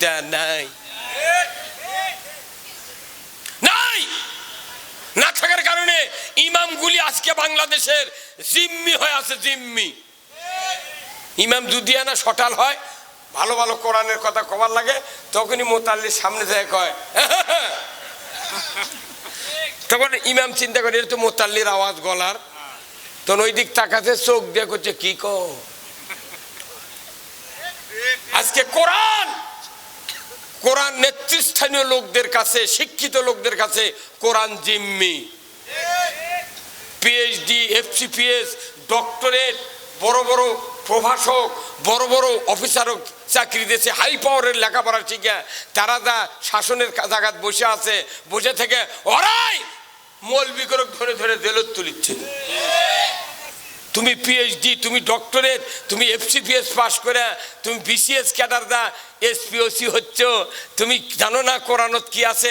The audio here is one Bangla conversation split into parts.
এটা নাই, নাই। না থাকার কারণে ইমামগুলি আজকে বাংলাদেশের জিম্মি হয়ে আছে, জিম্মি। ইমাম যদি না সটাল হয়, ভালো ভালো কোরআনের কথা কবার লাগে, তখনই মোতাল্লির সামনে যায় কয়, তখন ইমাম চিন্তা করে এটা তো মোতাল্লির আওয়াজ গলার, তখন ওই দিক তাকাতে চোখ দিয়ে করছে কি কো। আজকে কোরআন কোরআন নেতৃস্থানীয় লোকদের কাছে, শিক্ষিত লোকদের কাছে কোরআন জিম্মি। পিএইচডি, এফসিপিএস, ডক্টরেট, বড় বড় প্রভাষক, বড় বড় অফিসারও চাকরি দিয়েছে, হাই পাওয়ারের লেখাপড়া শিখে তারা যা শাসনের জায়গায় বসে আছে, বসে থেকে ওরাই মৌলবি করে ধরে ধরে জেলত তুলিচ্ছে। তুমি পিএইচডি, তুমি ডক্টরেট, তুমি এফসিপিএস পাস করে তুমি বিসিএস ক্যাডার দা এসপিওসি হচ্ছ, তুমি জানো না কোরআনত কি আছে?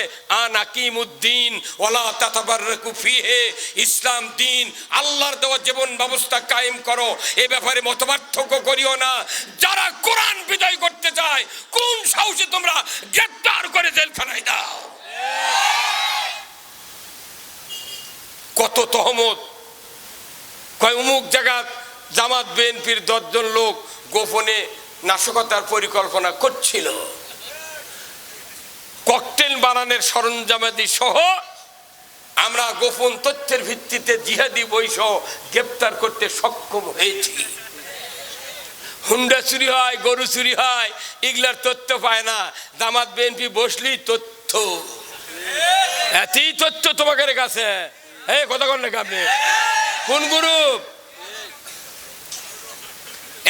আকিমুদ্দিন ওয়ালা তাতাবাররাকু ফিহি, ইসলাম দিন আল্লাহর দেওয়া জীবন ব্যবস্থা কায়েম করো, এই ব্যাপারে মতপার্থক্য করিও না। যারা কোরআন বিজয় করতে চায়, কোন সাহসে তোমরা গ্রেফতার করে জেলখানায় দাও? কত তহমত। কয় অমুক জায়গা জামাত বিএনপির 10 জন লোক গোপনে নাশকতার পরিকল্পনা করছিল, ককটেল বানানোর সরঞ্জামাদি সহ আমরা গোপন তথ্যের ভিত্তিতে জিহাদি বৈশ গ্রেপ্তার করতে সক্ষম হয়েছি। হুন্ডা চুরি হয়, গরু চুরি হয়, এগুলার তথ্য পায় না, জামাত বিএনপি বসলেই তথ্য, এতই তথ্য তোমাদের কাছে। এই কথা কন নাকি আপনি? কোন গ্রুপ?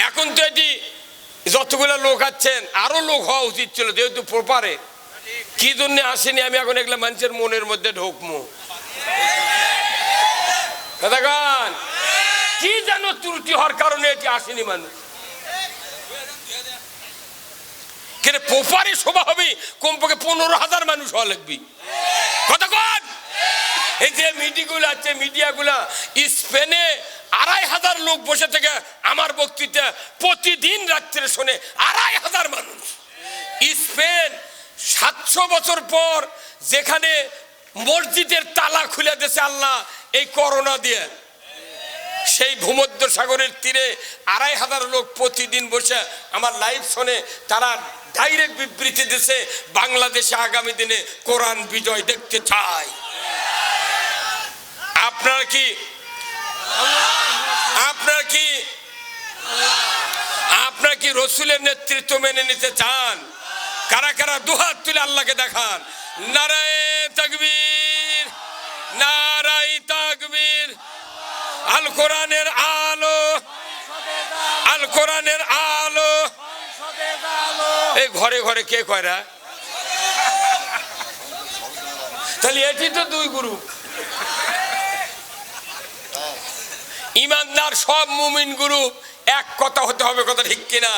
এখন তো এটি যতগুলো লোক আছেন, আরো লোক হওয়া উচিত ছিল, যেহেতু প্রপারে কি জন্য আসেনি আমি এখন এগুলা মানুষের মনের মধ্যে ঢোকমু। কি যেন ত্রুটি হওয়ার কারণে এটি আসেনি মানুষ। কিন্তু প্রপারে সভা হবে কমপক্ষে 15,000 মানুষ হওয়া লাগবে। কতক্ষণ? এই যে মিডিয়াগুলো আছে, মিডিয়াগুলা স্পেনে 2,500 লোক বসে থেকে আমার বক্তৃতা প্রতিদিন রাত্রে শোনে, 2,500 মানুষ। স্পেন 700 বছর পর যেখানে মসজিদের তালা খুলে দিয়েছে আল্লাহ এই করোনা দিয়ে, সেই ভূমধ্য সাগরের তীরে 2,500 লোক প্রতিদিন বসে আমার লাইভ শোনে। তারা ডাইরেক্ট বিবৃতি দিয়েছে বাংলাদেশে আগামী দিনে কোরআন বিজয় দেখতে চায়। আপনারা কি রসুলের নেতৃত্ব মেনে নিতে চান? কারা কারা দুহাত তুলে আল্লাহকে দেখান। নারায়ে তাকবীর, নারায়ে তাকবীর। আল কোরআনের আলো, আল কোরআনের আলো। এই ঘরে ঘরে কে কয়রা? তাহলে এটি তো 2 গ্রুপ। ইমানদার সব মুমিন গ্রুপ এক কথা হতে হবে, কথা ঠিক কিনা?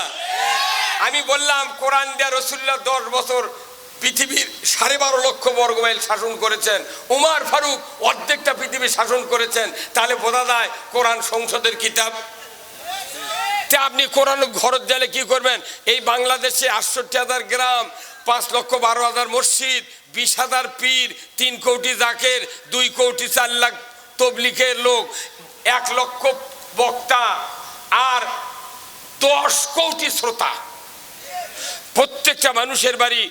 আমি বললাম কোরআন দিয়ে রাসূলুল্লাহ 10 বছর পৃথিবীর 12.5 লক্ষ বর্গমাইল শাসন করেছেন, উমর ফারুক অর্ধেকটা পৃথিবী শাসন করেছেন। তাহলে বোঝা যায় কোরআন সংসদের কিতাব। আপনি কোরআন ঘরত দিলে কি করবেন? এই বাংলাদেশে 68,000 গ্রাম, 5,12,000 মসজিদ, 20,000 পীর, 3 কোটি জাকের, 2 কোটি 4 লাখ তবলিগের লোক, 1 লক্ষ বক্তা আর 10 কোটি শ্রোতা, প্রত্যেকটা মানুষের বাড়ি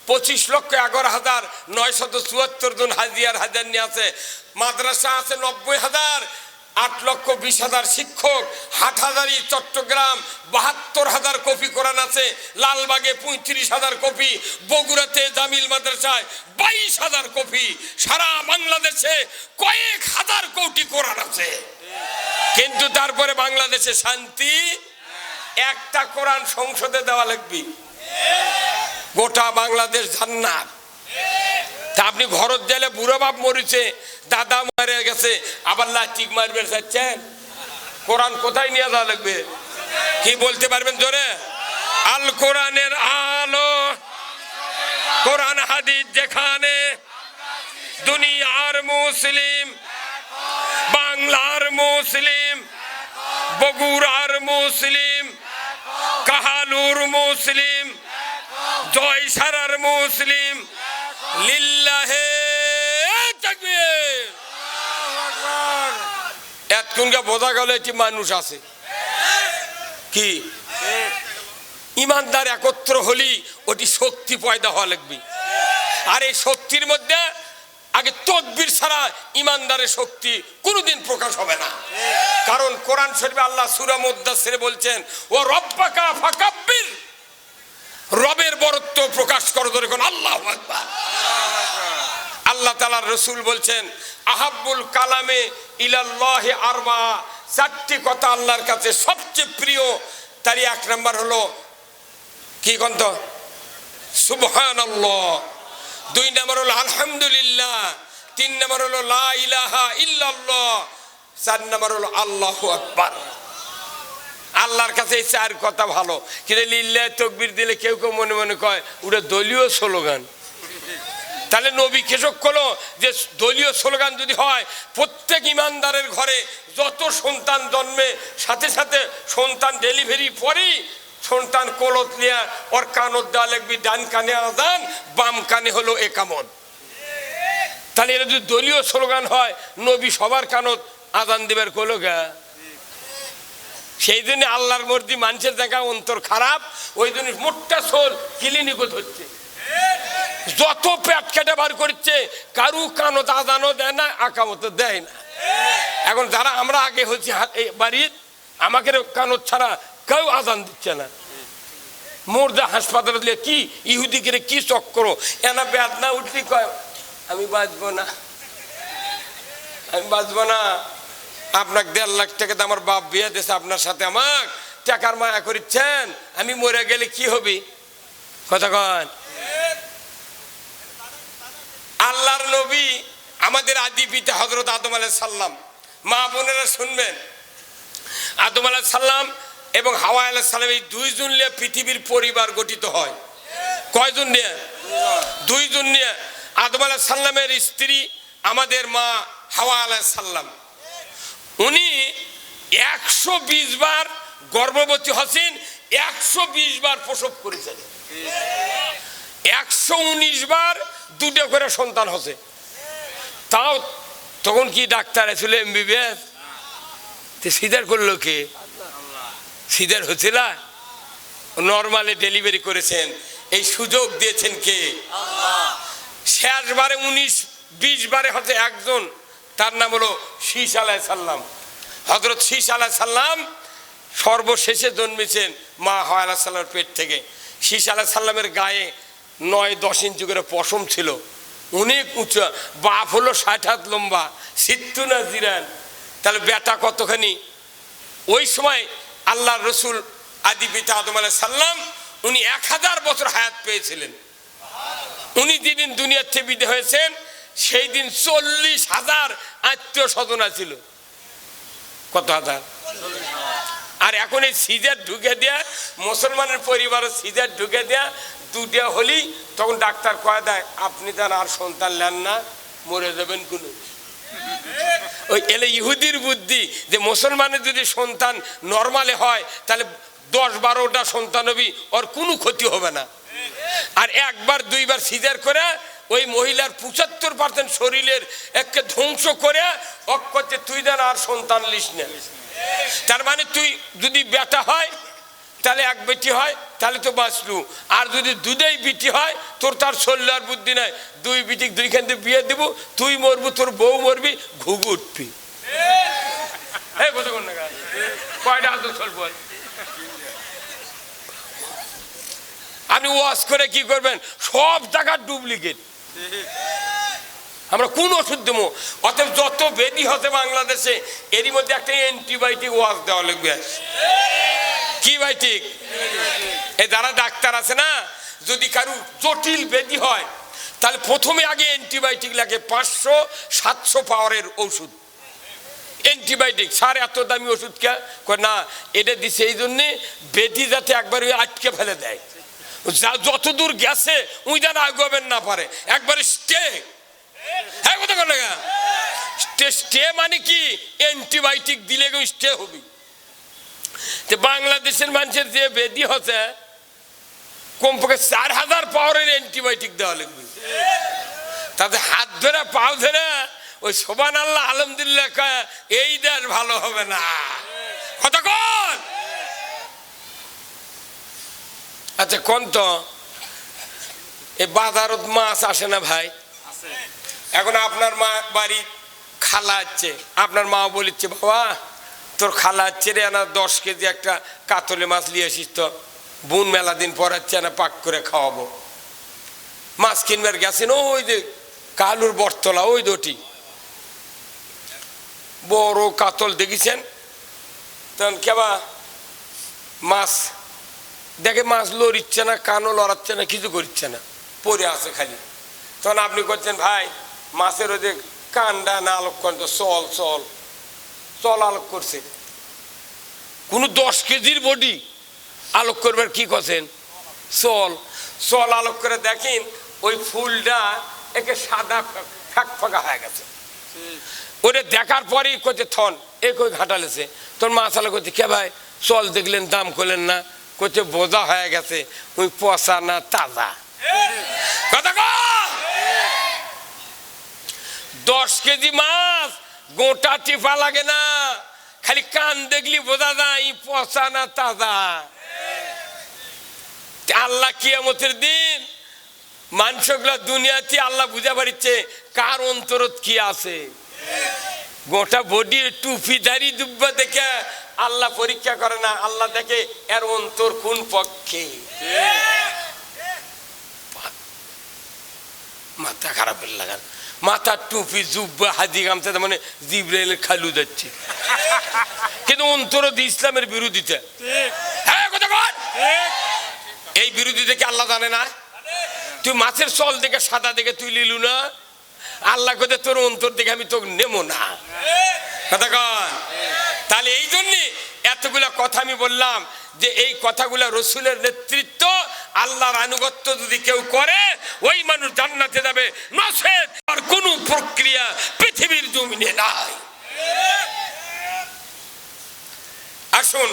25,11,974 জন হাজিয়ার হাজার নিয়ে আছে। মাদ্রাসা আছে 90,000, 8,20,000 শিক্ষক, হাটহাজারি চট্টগ্রাম 72,000 কপি কোরআন আছে, লালবাগে 35,000 কপি, বগুড়াতে জামিল মাদ্রাসায় 22,000 কপি। সারা বাংলাদেশে কয়েক হাজার কোটি কোরআন আছে, কিন্তু তারপরে বাংলাদেশে শান্তি। একটা কোরআন সংসদে দেওয়া লাগবে, গোটা বাংলাদেশ জান্নাত। তা আপনি ঘরত গেলে বুড়ো বাপ মরিছে, দাদা মারে গেছে, আবার লাঠিক মারবে চাচ্ছেন? কোরআন কোথায় নিয়ে যাওয়া লাগবে? কি বলতে পারবেন জোরে? আল কোরআনের আলো, কোরআন হাদিস যেখানে, দুনিয়ার মুসলিম, বাংলার মুসলিম, বগুড়ার মুসলিম, কাহালুর মুসলিম, জয় সারার মুসলিম লিল্লাহে তাকবীর। এতক্ষণকে বোঝা গেল এটি মানুষ আছে কি ইমানদার একত্র হলি ওটি শক্তি পয়দা হওয়া লাগবে। আর এই শক্তির মধ্যে আগে তাকবীর ছাড়া ইমানদারের শক্তি কোনোদিন প্রকাশ হবে না। কারণ কোরআন শরীফে আল্লাহ সূরা মুদ্দাসসিরে বলছেন ও রব্বাকা ফাকাব্বির, রবের বরত্ব প্রকাশ করো ধরে কোন আল্লাহু আকবার। আল্লাহ তাআলার রাসূল বলছেন আহাব্বুল কালামে ইলাল্লাহি আরবা, চারটি কথা আল্লাহর কাছে সবচেয়ে প্রিয়। তারই এক নাম্বার হলো কি কন্ত সুবহানাল্লাহ, দুই নাম্বার হলো আলহামদুলিল্লাহ, তিন নাম্বার হলো লা ইলাহা ইল্লাল্লাহ, চার নাম্বার হলো আল্লাহু আকবার। আল্লাহর কাছে এই চার কথা ভালো। কিন্তু লিল্লাহ তাকবীর দিলে কেউ কেউ মনে মনে কয় ওটা দলীয় স্লোগান। তাহলে নবী কেশক করলো যে দলীয় স্লোগান যদি হয়, প্রত্যেক ইমানদারের ঘরে যত সন্তান জন্মে সাথে সাথে সন্তান ডেলিভারি পরেই সন্তান কোলত নিয়ে ওর কানত দেওয়া লাগবে, ডান কানে আযান, বাম কানে হলো একামত। তাহলে এটা যদি দলীয় স্লোগান হয়, নবী সবার কানত আযান দিবার কলো গা। সেই জন্য আল্লাহর মর্জি মানুষের দেখা অন্তর খারাপ, ওই জন্য মোটটা সোল ক্লিনিকও ধরছে, যত পেট কেটে বার করছে, কারু কানত আযানও দেয় না, আকামতও দেয় না। এখন যারা আমরা আগে হচ্ছি বাড়ির, আমাকে কানত ছাড়া কেউ আযান দিচ্ছে না। মোর্দা হাসপাতালে দিলে কি ইহুদিকে কি চক্র, এনা বেদনা উঠলি কয় আমি বাঁচবো না, আমি বাঁচবো না। আপনাকে 1.5 লাখ টাকা দিয়ে আমার বাপ বিয়ে দিয়েছে, আপনার সাথে আমার টাকার মায়া করিচ্ছেন, আমি মরে গেলে কি হবে? কথা কন। আল্লাহর নবী আমাদের আদি পিতা হযরত আদম আলাইহিস সালাম, মা বোনেরা শুনবেন, আদম আলাইহিস সালাম এবং হাওয়া আলাইহিস সালাম এই দুইজন নিয়ে পৃথিবীর পরিবার গঠিত হয়। কয়জন নিয়ে? দুইজন নিয়ে। আদম আলাইহিস সালামের স্ত্রী আমাদের মা হাওয়া আলাইহিস সালাম, উনি 120 বার গর্ভবতী হয়েছেন, 120 বার প্রসব করেছেন, 119 বার দুটো করে সন্তান হচ্ছে। তাও তখন কি ডাক্তার ছিল এমবিবিএস? সিজার করলো কে? সিজার হচ্ছিল, নর্মালে ডেলিভারি করেছেন, এই সুযোগ দিয়েছেন কে? শেষবারে 19-20 বারে হচ্ছে একজন, তার নাম হলো শীস আলাইহিস সালাম। হযরত শীস আলাইহিস সালাম সর্বশেষে জন্মেছেন মা হাওয়া আলাইহিস সালামের পেট থেকে। শীস আলাইহিস সালামের গায়ে 9-10 ইঞ্চি করে পশম ছিল, অনেক উঁচু, বাপ হলো 60 হাত লম্বা, সিত্তুনা জিরান। তাহলে বেটা কতখানি? ওই সময় আল্লাহর রসুল আদি পিতা আদম আলাইহিস সালাম উনি 1000 বছর হায়াত পেয়েছিলেন। উনি যেদিন দুনিয়ার থেকে বিদায় হয়েছেন সেই দিন 40,000 আত্মীয় স্বজন ছিল। কত হাজার? আর এখন এই সিজার ঢুকে দেয়া, মুসলমানের পরিবারের সিজার ঢুকে দেয়া, দুটা হলেই তখন ডাক্তার কয়ে দেয় আপনি তার আর সন্তান নেন না, মরে যাবেন। কোনো ওই এলে ইহুদির বুদ্ধি যে মুসলমানের যদি সন্তান নর্মালে হয় তাহলে 10-12টা সন্তান হবি, ওর কোনো ক্ষতি হবে না। আর 1-2বার সিজার করে ওই মহিলার 75% শরীরের একে ধ্বংস করে অক্ষতে তুই দেন আর সন্তান লিস না। তার মানে তুই যদি বেটা হয় তাহলে 1 বেটি হয়, তাহলে তো বাঁচলু। আর যদি দুধেই বিটি হয় তোর তার শরীর আর বুদ্ধি নাই, 2 বিটি 2খান দিয়ে বিয়ে দেবো, তুই মরবি, তোর বউ মরবি, ঘুঘু উঠবি। কয়টা হাত চলবো? আপনি ওয়াশ করে কি করবেন? সব টাকা ডুপ্লিকেট। আমরা কোন ওষুধ দেবো? অতএব যত ব্যাধি হতে বাংলাদেশে এরই মধ্যে একটা অ্যান্টিবায়োটিক ওয়াশ দেওয়া লাগবে। কি বাইটিক? এই যারা ডাক্তার আছে না, যদি কারো জটিল ব্যাধি হয় তাহলে প্রথমে আগে অ্যান্টিবায়োটিক লাগে, 500-700 পাওয়ারের ওষুধ অ্যান্টিবায়োটিক। স্যার এত দামি ওষুধ কে? না, এটা দিছে এই জন্যে ব্যাধি যাতে একবার আটকে ফেলে দেয়, যত দূর গেছে ওই যেন আগাবেন না পারে, একবারে স্টে। হ্যাঁ, কথা বলে না? স্টে মানে কি? অ্যান্টিবায়োটিক দিলে স্টে হবে। বাংলাদেশের মানুষের যে ব্যাধি হচ্ছে কমপক্ষে 4000 পাওয়ারের অ্যান্টিবায়োটিক দেওয়া লাগবে। তাতে হাত ধরে পাও ধরে ওই সুবহানাল্লাহ আলহামদুলিল্লাহ এই দেশ ভালো হবে না। কতক্ষণ? আচ্ছা কোন তো এই বাজারত মাছ আসে না ভাই? এখন আপনার মা বাড়ি খালা আছে, আপনার মা বলিচ্ছে বাবা তোর খালা আছে রে না 10 কেজি একটা কাতলে মাছ নিয়ে আসিস তো, বোন মেলা দিন পরাচ্ছে না পাক করে খাওয়াবো। মাছ কিনবার গেছেন ওই যে কালুর বটতলা ওই দুটি বড় কাতল দেখেছেন, তখন কেবা মাছ দেখে মাছ লড়িচ্ছে না, কানও লড়াচ্ছে না, কিছু করছে না, পরে আছে খালি। তখন আপনি করছেন ভাই মাছের ওই যে কান্ডা না আলোক করেন তো, চল চল চল আলোক করছে। কোন 10 কেজির বডি আলোক করবার কি করছেন? চল চল আলোক করে দেখেন ওই ফুলটা একে সাদা ফাঁক ফাঁকা হয়ে গেছে। ওটা দেখার পরেই করছে থন এ কই ঘাটালেছে। তোর মাছ আলো করছে কে ভাই চল দেখলেন দাম করলেন না, করছে বোঝা হয়ে গেছে ওই পচা না তাজা। কথা 10 কেজি মাছ গোটা টিপা লাগে না, খালি কান দেখলি বোঝা যায় পচা না তাজা। আল্লাহ কিয়ামতের দিন মানুষগুলা দুনিয়াতে আল্লাহ বুঝা পারিচ্ছে কার অন্তরত কি আছে। গোটা বডি টুপি দাড়ি দুব্বা দেখে আল্লাহ পরীক্ষা করে না, আল্লাহ দেখে এর অন্তর কোন পক্ষে। মাথা খারাপ লাগান, মাথার টুপি জুব্বা হাজি গামছা মানে জিব্রাইলের খালু যাচ্ছে, কিন্তু অন্তর ইসলামের বিরোধিতা। হ্যাঁ কথা বল, এই বিরোধিতাকে আল্লাহ জানে না? তুই মাছের চল দেখে সাদা দেখে তুই লিলু না, আল্লাহ কোথায় তোর অন্তর দেখে আমি তোকে নেবো না। কথা কন। তাহলে এই জন্যে এতগুলা কথা আমি বললাম যে এই কথাগুলা রসুলের নেতৃত্ব আল্লাহর আনুগত্য যদি কেউ করে ওই মানুষ জান্নাতে যাবে, নচেৎ আর কোনো প্রক্রিয়া পৃথিবীর জমিনে নাই। আসুন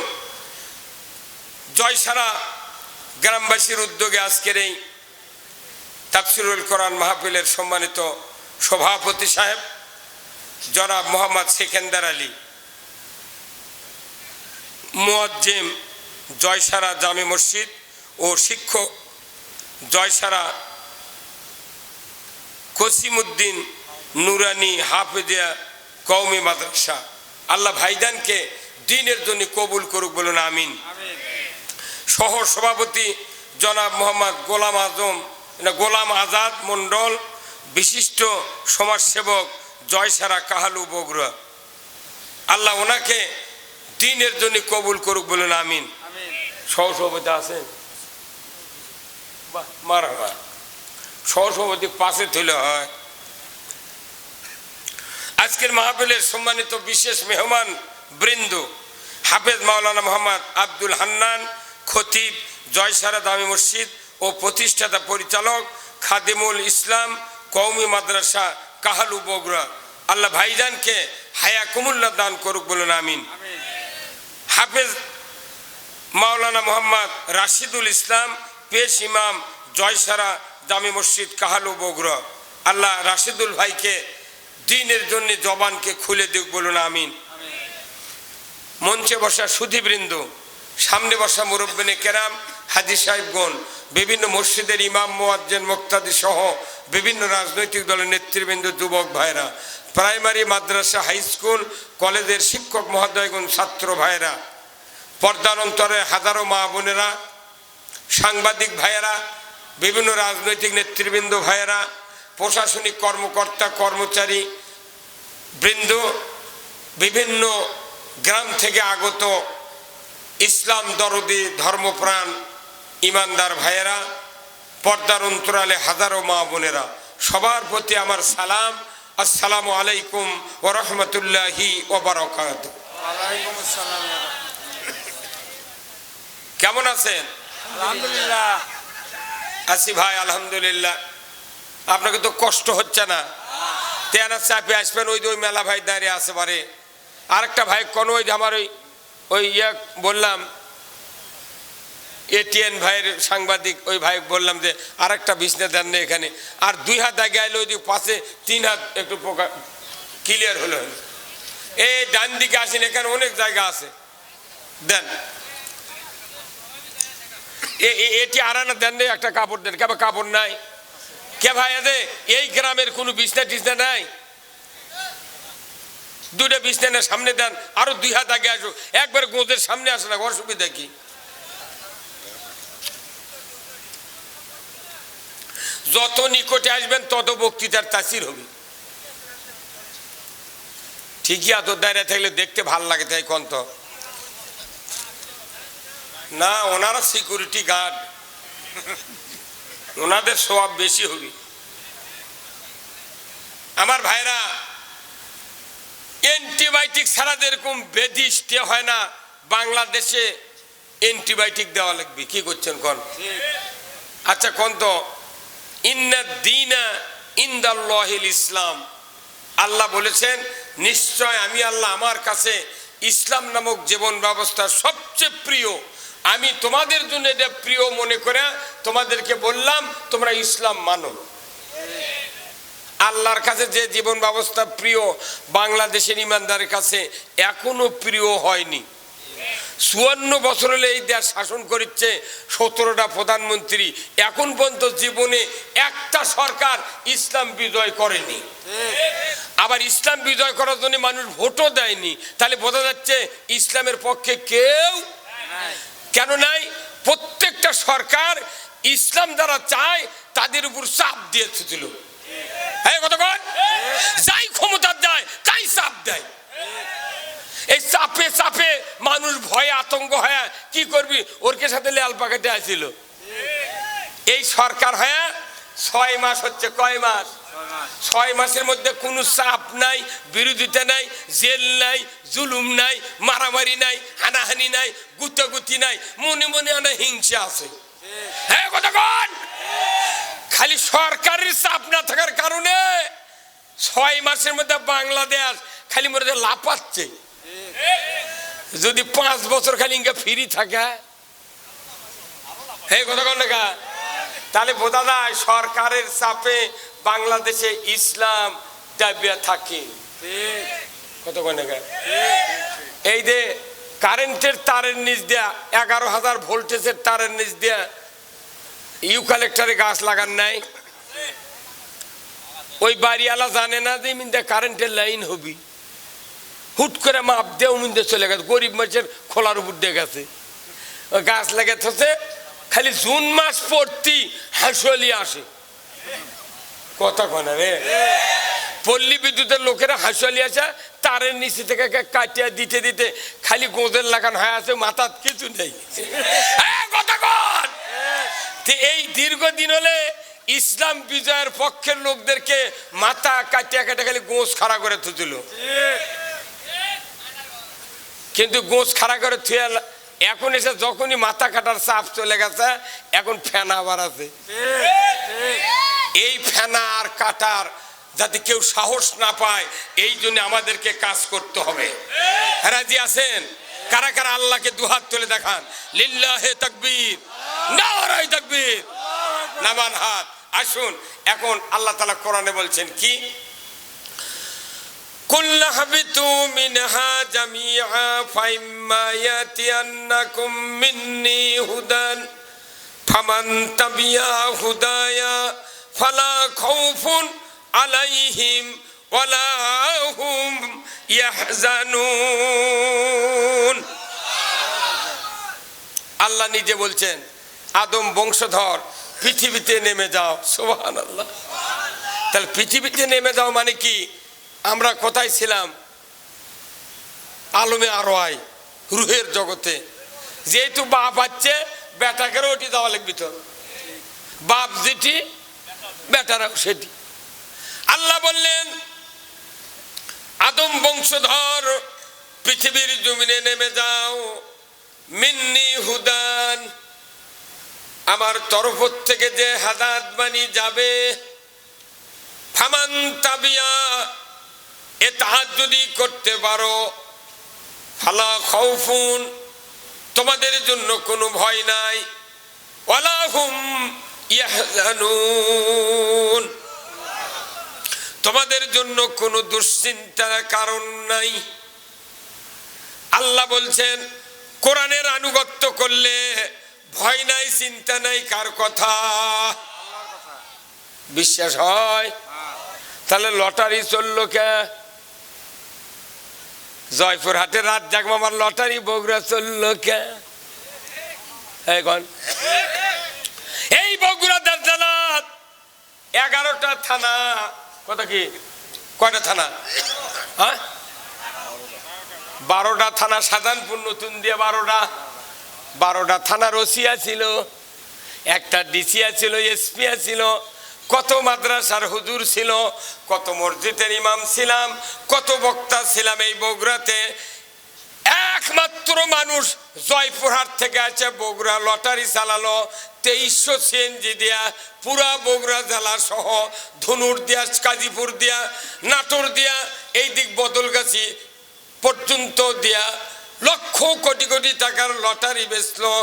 জয়সারা গ্রামবাসীর উদ্যোগে আজকের এই তাফসিরুল কোরআন মাহফিলের সম্মানিত সভাপতি সাহেব জনাব মোহাম্মদ সেকেন্দার আলী, মুয়াজ্জিম জয়সারা জামে মসজিদ ও শিক্ষক জয়সারা কসিমউদ্দিন নুরানি হাফেজিয়া কওমি মাদ্রাসা, আল্লাহ ভাইজানকে দ্বীনের জন্য কবুল করুক, বলুন আমিন। সহ সভাপতি জনাব মোহাম্মদ গোলাম আজাদ মন্ডল, বিশিষ্ট সমাজসেবক জয়সারা কাহালু বগুড়া, আল্লাহ ওনাকে দ্বীনের জন্য কবুল করুক, বলুন আমিন। সহ সভাপতি আছেন? মারহাবা। সহ সভাপতি পাশে তুলে হয়। আজকের মাহফিলের সম্মানিত বিশেষ মেহমান বৃন্দ হাফেজ মাওলানা মোহাম্মদ আব্দুল হান্নান, খতিব জয়সারা জামে মসজিদ ও প্রতিষ্ঠাতা পরিচালক খাদিমুল ইসলাম কওমি মাদ্রাসা কাহালু বগুড়া, আল্লাহ ভাইজানকে হায়াকুমুল্লাহ দান করুক, বলুন আমিন। হাফেজ মাওলানা মোহাম্মদ রাশিদুল ইসলাম পেশ ইমাম জয়সারা জামে মসজিদ কাহালু বগুড়া, আল্লাহ রাশিদুল ভাইকে দ্বীনের জন্য জবানকে খুলে দিক, বলুন আমিন। মঞ্চে বসা সুধীবৃন্দ, সামনে বসা মুরব্বিনে কেরাম, হাজী সাহেবগণ, বিভিন্ন মসজিদের ইমাম মুয়াজ্জিন মুক্তাদি সহ বিভিন্ন রাজনৈতিক দলের নেতৃবৃন্দ, যুবক ভাইরা, প্রাইমারি মাদ্রাসা হাই স্কুল কলেজের শিক্ষক মহোদয়গণ, ছাত্র ভাইরা, পর্দার অন্তরে হাজারো মা বোনেরা, সাংবাদিক ভাইয়েরা, বিভিন্ন রাজনৈতিক নেতৃবৃন্দ ভাইয়েরা, প্রশাসনিক কর্মকর্তা কর্মচারী বৃন্দ, বিভিন্ন গ্রাম থেকে আগত ইসলাম দরদি ধর্মপ্রাণ ইমানদার ভাইয়েরা, পর্দার অন্তরালে হাজারো মা বোনেরা, সবার প্রতি আমার সালাম, আসসালামু আলাইকুম ওয়া রাহমাতুল্লাহি ওয়া বারাকাতুহু। ওয়ালাইকুম আসসালাম। কেমন আছেন? আলহামদুলিল্লাহ আছি ভাই, আলহামদুলিল্লাহ। আপনাকে তো কষ্ট হচ্ছে না? তেনা চাপে আসবেন, ওই ওই মেলা ভাই দাঁড়িয়ে আছে পারে। আরেকটা ভাই কোন ওই আমার ওই বললাম এটিএন ভাইয়ের সাংবাদিক ওই ভাই বললাম যে আর একটা বিছনা দেন না এখানে, আর 2 হাত আগে আইলো, ওই দিক পাশে 3 হাত একটু ক্লিয়ার হলো। এই ডান দিকে আসেন, এখানে অনেক জায়গা আছে, দেন এটি আরানা দেন রে, একটা কাপড় দেন। কেবা কাপড় নাই কে ভাই? এই গ্রামের কোনো বিছনা টিছনা নাই? 2টা বিছনা সামনে দেন, আরো 2 হাত আগে আসো, একবার গোদের সামনে আসে না, অসুবিধা কি? যত নিকটে আসবেন তত বক্তৃতার তাসির হবে। ঠিকই আদর দাঁড়িয়ে থাকলে দেখতে ভাল লাগে, তাই কোন তো না, ওনারা সিকিউরিটি গার্ড, ওনাদের স্বভাব বেশি হবে। আমার ভাইরা, অ্যান্টিবায়োটিক ছাড়া যেরকম ব্যাধি স্টে হয় না, বাংলাদেশে অ্যান্টিবায়োটিক দেওয়া লাগবে। কি করছেন কোন? আচ্ছা কোন তো, ইন্নাদ দীনা ইনদাল্লাহিল ইসলাম, আল্লাহ বলেছেন নিশ্চয় আমি আল্লাহ, আমার কাছে ইসলাম নামক জীবন ব্যবস্থা সবচেয়ে প্রিয়। আমি তোমাদের জন্য এটা প্রিয় মনে করে তোমাদেরকে বললাম, তোমরা ইসলাম মানো। আল্লাহর কাছে যে জীবন ব্যবস্থা প্রিয়, বাংলাদেশের ইমানদারের কাছে এখনো প্রিয় হয়নি। 54 বছর হলে এই দেশ শাসন করছে, 17টা প্রধানমন্ত্রী, এখন পর্যন্ত জীবনে একটা সরকার ইসলাম বিজয় করেনি। আবার ইসলাম বিজয় করার জন্য মানুষ ভোটও দেয়নি, তাহলে বোঝা যাচ্ছে ইসলামের পক্ষে কেউ কেন নাই? প্রত্যেকটা সরকার ইসলাম যারা চায় তাদের উপর চাপ দিয়েছিল। হ্যাঁ কতক্ষণ যাই ক্ষমতা দেয় তাই চাপ দেয়। এই চাপে চাপে মানুষ ভয়ে আতঙ্ক হয়ে কি করবি, ওরকে সাথে লেয়াল পাকেটে আসছিল। এই সরকার হয়ে 6 মাস হচ্ছে, কয় মাস? 6 মাসের মধ্যে কোনো চাপ নাই, বিরোধিতা নাই, জেল নাই, জুলুম নাই, মারামারি নাই, হানাহানি নাই, গুতাগুতি নাই, মনে মনে অনেক হিংসা আছে। হ্যাঁ কতক্ষণ খালি সরকারের চাপ না থাকার কারণে 6 মাসের মধ্যে বাংলাদেশ খালি মনে লাফাচ্ছে। যদি 5 বছর খালি ইনকা ফ্রি থাকে, এই কথা কোন লেখা, তাহলে বোঝা যায় সরকারের চাপে বাংলাদেশে ইসলাম দাবিয়া থাকে। কত কোন লেখা? এই যে কারেন্টের তারের নিচ দেয়া 11,000 ভোল্টেজের তারের নিচ দেয়া ইউক্যালিপটাসে গাছ লাগান নাই, ওই বাড়িওয়ালা জানে না যে মিন্দে কারেন্টের লাইন হবি, হুট করে মাপ দিয়ে মিন্দে চলে গেছে, গরিব মানুষের খোলার উপর দিয়ে গেছে, ওই গাছ লেগে থাকে। খালি জুন মাস পড়তি হাঁসুয়ালি আসে। কথা কনা রে, পল্লী বিদ্যুতের লোকেরা হাঁসুয়ালি আসে, তারের নিচে থেকে কাটিয়া দিতে দিতে খালি গোঁদের লাগান হয়ে আছে, মাথার কিছু নেই। কথা কন, এই দীর্ঘদিন হলে ইসলাম বিজয়ের পক্ষের লোকদেরকে মাথা কাটিয়া কাটিয়া খালি গোঁজ খাড়া করে থুছিল, কিন্তু গোঁজ খাড়া করে থুয়ে এখন এসে যখনই মাথা কাটার চাপ চলে গেছে, এখন ফেনা আবার আছে। এই ফেনা আর কাটার যাতে কেউ সাহস না পায়, এই জন্য আমাদেরকে কাজ করতে হবে। রাজি আছেন? কারা কারা আল্লাহকে দুহাত তুলে দেখান, লিল্লাহে তাকবীর, নারায়ে তাকবীর, নামান হাত। আসুন, এখন আল্লাহ তাআলা কোরআনে বলছেন কি, কুল্লা হাবিতু মিনহা জামিআ ফাইম্মা ইয়াতিয়ান্নাকুম মিন্নি হুদান ফামান তাবিয়া হুদায়া ফালা খাউফুন আলাইহিম ওয়ালা হুম ইয়াহজানুন। আল্লাহ নিজে বলছেন, আদম বংশধর পৃথিবীতে নেমে যাও। সুবহানাল্লাহ। তাহলে পৃথিবীতে নেমে যাও মানে কি? আমরা কোথায় ছিলাম? আলমে আরওয়ায়, রুহের জগতে। যেহেতু বাপ আছে, বেটাকেও ওটি দেওয়া লাগবে, তো বাপ যেটি বেটারাও সেটি। আল্লাহ বললেন, আদম বংশধর পৃথিবীর জমিনে নেমে যাও, মিন্নি হুদান, আমার তরফ থেকে যে হাদায়াত বাণী যাবে, ফামান তাবিয়া, এতাআত যদি করতে পারো, ফালা খাউফুন, তোমাদের জন্য কোনো ভয় নাই, ওয়ালা হুম ইয়াহজানুন, তোমাদের জন্য কোনো দুশ্চিন্তার কারণ নাই। আল্লাহ বলছেন কোরআনের আনুগত্য করলে ভয় নাই, চিন্তা নাই। কার কথা? বিশ্বাস হয়? তাহলে লটারি চললো কে? জয়পুরহাটে রাজ্জাক মামার লটারি বগুড়া চললো কে? এই বগুড়া দাজ্জালাত 11টা থানা, কথা কি কয়টা থানা? 12টা থানা, সাজানপুর নতুন দিয়ে 12টা থানার ওসিয়া ছিল, একটা ডিসিয়া ছিল, এসপিয়া ছিল, কত মাদ্রাসার হুজুর ছিল, কত মসজিদের ইমাম ছিলাম, কত বক্তা ছিলাম এই বগুড়াতে। একমাত্র মানুষ জয়পুরহাট থেকে আছে বগুড়া লটারি চালালো 2300 সিএনজি দিয়া, পুরা বগুড়া জেলা সহ ধনুর দিয়া, কাজীপুর দিয়া, নাটোর দিয়া, এই দিক বদলগাছি পর্যন্ত দিয়া লক্ষ কোটি কোটি টাকার লটারি বেচলো।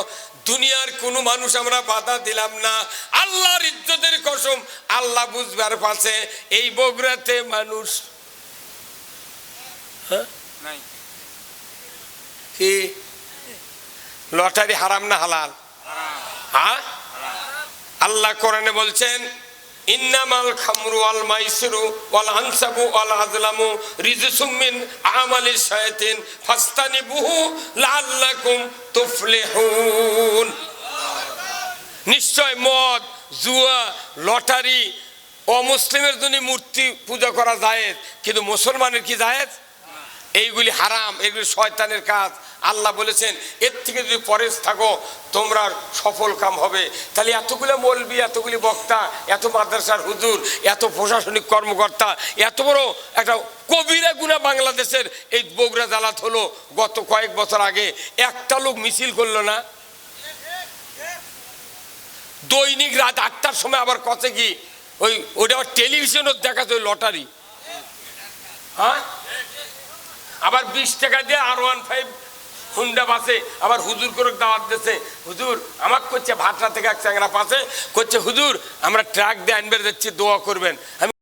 দুনিয়ার কোনো মানুষ আমরা বাধা দিলাম না। আল্লাহর ইজ্জতের কসম, আল্লাহ বুঝবার পাশে এই বগুড়াতে মানুষ কি লটারি হারাম না হালাল? হ্যাঁ, আল্লাহ কোরআনে বলছেন ইন্নামাল খামরু ওয়াল মাইসিরু ওয়াল আনসাবু ওয়াল আজলামু রিজসুম মিন আমালিশ শায়াতিন ফাস্তানিবুহু লাআল্লাকুম তুফলিহুন। নিশ্চয় মদ, জুয়া, লটারি, অমুসলিমের জন্য মূর্তি পূজা করা জায়েজ, কিন্তু মুসলমানের কি জায়েজ? এইগুলি হারাম, এগুলি শয়তানের কাজ। আল্লাহ বলেছেন এর থেকে যদি পরেজ থাকো তোমরা সফল কাম হবে। তাহলে এতগুলো মৌলবি, এতগুলি বক্তা, এত মাদ্রাসার হুজুর, এত প্রশাসনিক কর্মকর্তা, এত বড় একটা কবিরা গুনাহ বাংলাদেশের এই বগুড়া জালাত হলো গত কয়েক বছর আগে। একটা লোক মিছিল করলো না। দৈনিক রাত 8টার সময় আবার কত কি ওইটা আবার টেলিভিশনও দেখাচ্ছে ওই লটারি। হ্যাঁ, আবার 20 টাকা দিয়ে R15 হুন্ডা বাসে আবার হুজুর করে দাওয়াত দিচ্ছে। হুজুর আমাকে করছে ভাটরা থেকে এক চ্যাংরা পাশে করছে, হুজুর আমরা ট্রাক দিয়ে আনবে যাচ্ছি, দোয়া করবেন। আমি